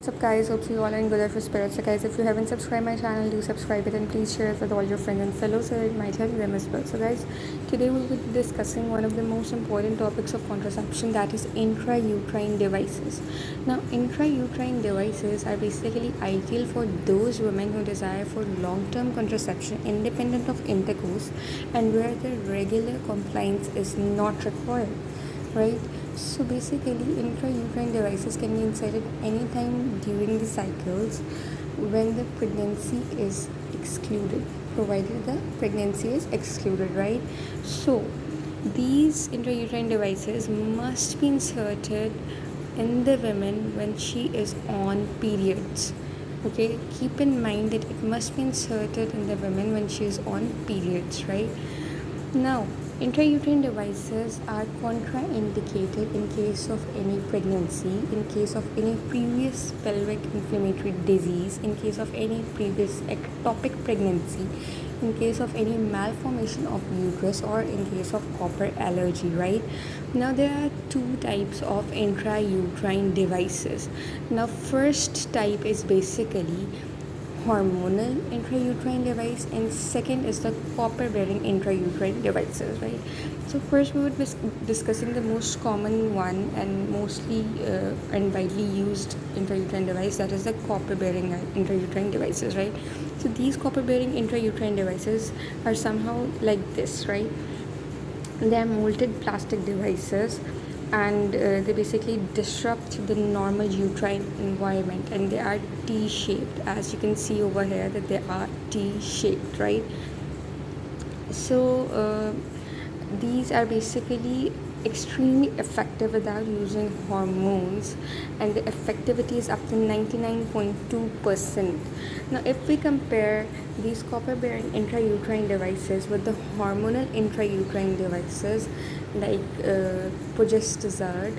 What's up guys, hope you all are in good for spirits. So guys, if you haven't subscribed my channel, do subscribe it and please share it with all your friends and fellows so it might help them as well. So guys, today we'll be discussing one of the most important topics of contraception, that is intrauterine devices. Now intrauterine devices are basically ideal for those women who desire for long-term contraception independent of intercourse and where the regular compliance is not required, right? So basically, intrauterine devices can be inserted anytime during the cycles when the pregnancy is excluded, provided the pregnancy is excluded, right? So these intrauterine devices must be inserted in the woman when she is on periods. Okay, keep in mind that it must be inserted in the woman when she is on periods, right? Now, intrauterine devices are contraindicated in case of any pregnancy, in case of any previous pelvic inflammatory disease, in case of any previous ectopic pregnancy, in case of any malformation of uterus, or in case of copper allergy, right? Now, there are two types of intrauterine devices. Now, first type is basically hormonal intrauterine device and second is the copper bearing intrauterine devices, right? So first we would be discussing the most common one and mostly and widely used intrauterine device, that is the copper bearing intrauterine devices, right? So these copper bearing intrauterine devices are somehow like this, right? They are molded plastic devices and they basically disrupt the normal uterine environment and they are T-shaped, as you can see over here that they are T-shaped, right? So these are basically extremely effective without using hormones and the effectivity is up to 99.2%. Now if we compare these copper bearing intrauterine devices with the hormonal intrauterine devices like progesterone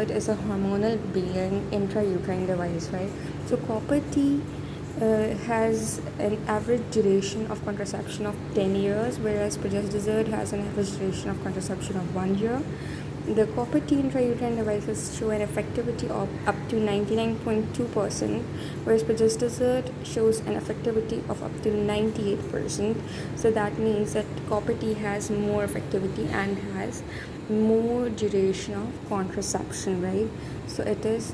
is a hormonal bearing intrauterine device, right? So copper T has an average duration of contraception of 10 years, whereas progesterone has an average duration of contraception of 1 year. The copper T intrauterine devices show an effectivity of up to 99.2%, whereas progesterone shows an effectivity of up to 98%. So that means that copper T has more effectivity and has more duration of contraception, right? So it is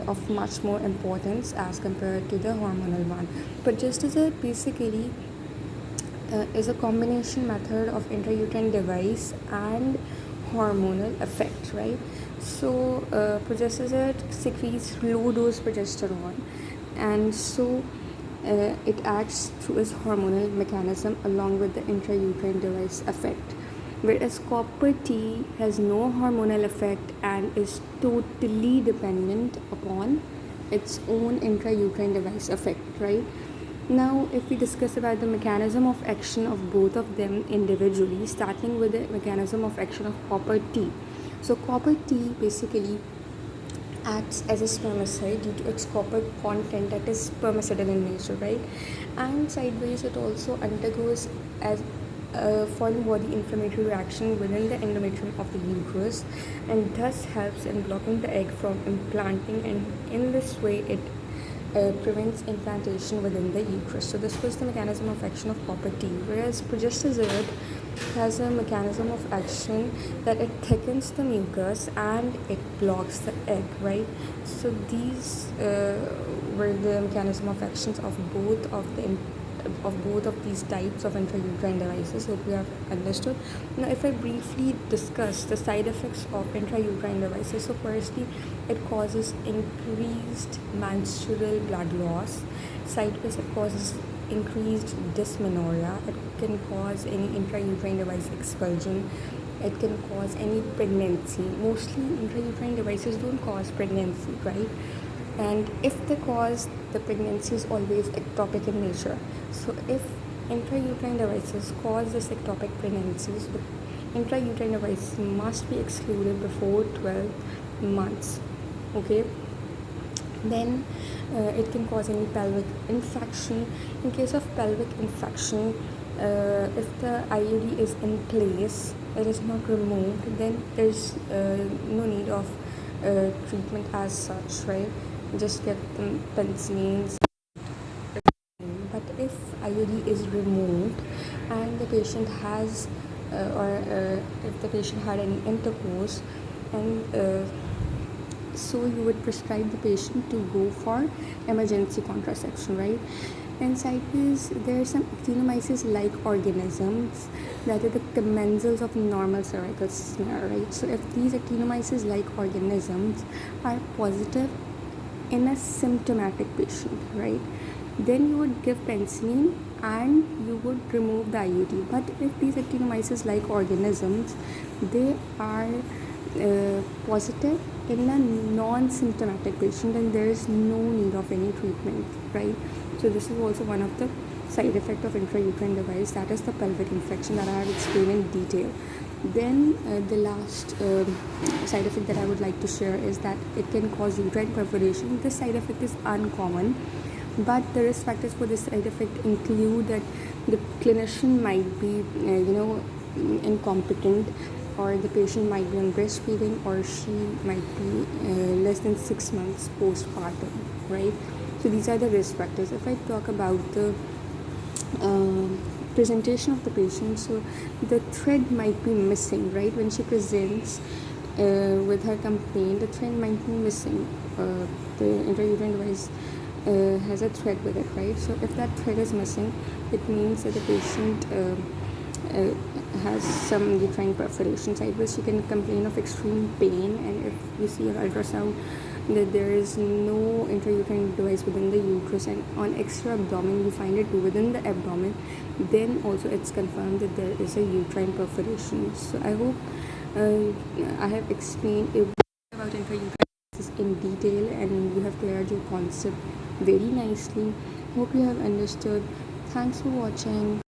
of much more importance as compared to the hormonal one. Progesterone basically is a combination method of intrauterine device and hormonal effect, right? So progesterone secretes low dose progesterone and so it acts through its hormonal mechanism along with the intrauterine device effect, whereas copper T has no hormonal effect and is totally dependent upon its own intrauterine device effect, right? Now if we discuss about the mechanism of action of both of them individually, starting with the mechanism of action of copper T. So copper T basically acts as a spermicide due to its copper content that is spermicidal in nature, right? And sideways it also undergoes as a foreign body inflammatory reaction within the endometrium of the uterus and thus helps in blocking the egg from implanting, and in this way it prevents implantation within the uterus. So this was the mechanism of action of copper T, whereas progesterone has a mechanism of action that it thickens the mucus and it blocks the egg, right? So these were the mechanism of actions of both of these types of intrauterine devices. Hope you have understood. Now if I briefly discuss the side effects of intrauterine devices, so firstly it causes increased menstrual blood loss. Sideways it causes increased dysmenorrhea. It can cause any intrauterine device expulsion. It can cause any pregnancy. Mostly intrauterine devices don't cause pregnancy, right? And if they cause, the pregnancy is always ectopic in nature. So if intrauterine devices cause this ectopic pregnancies, the intrauterine device must be excluded before 12 months, okay? Then it can cause any pelvic infection. In case of pelvic infection, if the IUD is in place, it is not removed, then there's no need of treatment as such, right? Just get them penicillins. But if IUD is removed and the patient has, or if the patient had any intercourse, and so you would prescribe the patient to go for emergency contraception, right? And sideways, there are some actinomyces like organisms that are the commensals of normal cervical smear, right? So if these actinomyces like organisms are positive in a symptomatic patient, right, then you would give penicillin and you would remove the IUD. But if these actinomyces like organisms, they are positive in a non-symptomatic patient, then there is no need of any treatment, right? So this is also one of the side effect of intrauterine device, that is the pelvic infection that I have explained in detail. Then the last side effect that I would like to share is that it can cause uterine perforation. This side effect is uncommon, but the risk factors for this side effect include that the clinician might be incompetent, or the patient might be on breastfeeding, or she might be less than 6 months postpartum, right? So these are the risk factors. If I talk about the presentation of the patient, so the thread might be missing, right? When she presents with her complaint, the thread might be missing. The intrauterine device has a thread with it, right? So if that thread is missing, it means that the patient has some uterine perforation. Sideways, she can complain of extreme pain, and if you see an ultrasound that there is no intrauterine device within the uterus, and on extra abdomen you find it within the abdomen, then also it's confirmed that there is a uterine perforation. So I hope I have explained about intrauterine in detail, and you have cleared your concept very nicely. Hope you have understood. Thanks for watching.